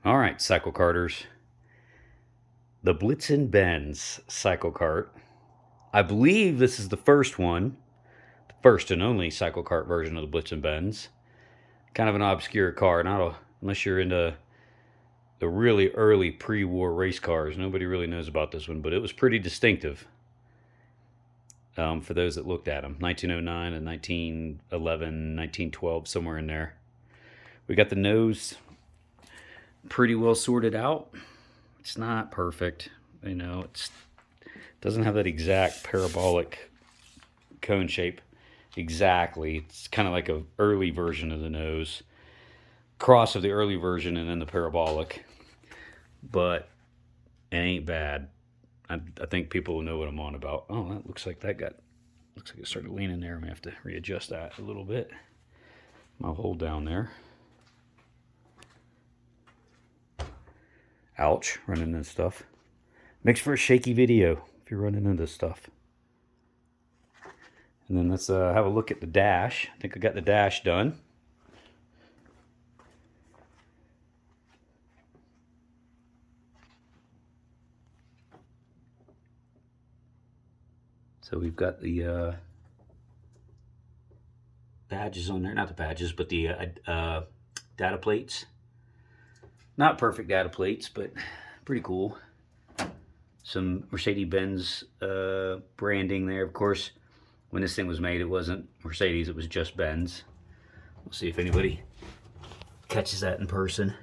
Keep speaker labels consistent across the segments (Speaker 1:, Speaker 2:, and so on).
Speaker 1: All right, cycle carters. The Blitzen Benz cycle cart. I believe this is the first one, the first and only cycle cart version of the Blitzen Benz. Kind of an obscure car, unless you're into the really early pre-war race cars. Nobody really knows about this one, but it was pretty distinctive. For those that looked at them, 1909 and 1911, 1912, somewhere in there. We got the nose pretty well sorted out. It's not perfect, it doesn't have that exact parabolic cone shape exactly. It's kind of like an early version of the nose, cross of the early version and then the parabolic, but it ain't bad. I think people will know what I'm on about. Oh, that looks like it started leaning there. I'm gonna have to readjust that a little bit. My hold down there. Ouch, running into stuff. Makes for a shaky video if you're running into stuff. And then let's have a look at the dash. I think I got the dash done. So we've got the badges on there. Not the badges, but the data plates. Not perfect data plates, but pretty cool. Some Mercedes-Benz branding there. Of course, when this thing was made, it wasn't Mercedes, it was just Benz. We'll see if anybody catches that in person.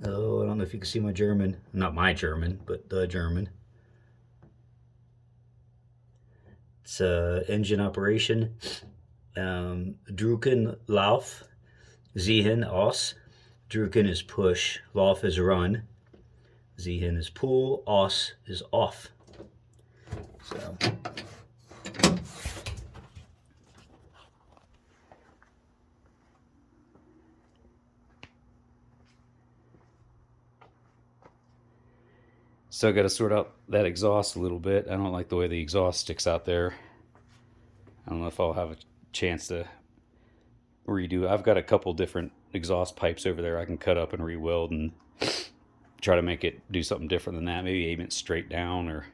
Speaker 1: Oh, I don't know if you can see my German. Not my German, but the German. It's engine operation. Drucken, Lauf, Ziehen, Aus. Drucken is push, Lauf is run. Ziehen is pull, Aus is off. So I got to sort out that exhaust a little bit. I don't like the way the exhaust sticks out there. I don't know if I'll have a chance to redo. I've got a couple different exhaust pipes over there I can cut up and re-weld and try to make it do something different than that. Maybe aim it straight down, or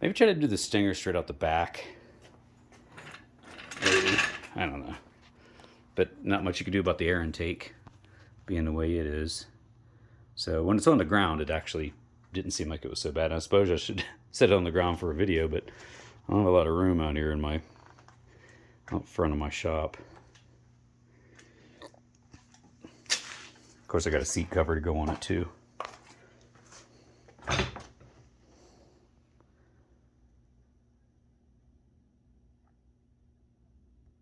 Speaker 1: maybe try to do the stinger straight out the back. Maybe. I don't know. But not much you can do about the air intake being the way it is. So when it's on the ground, it actually didn't seem like it was so bad. I suppose I should set it on the ground for a video, but I don't have a lot of room out here in my out front of my shop. Of course, I got a seat cover to go on it too.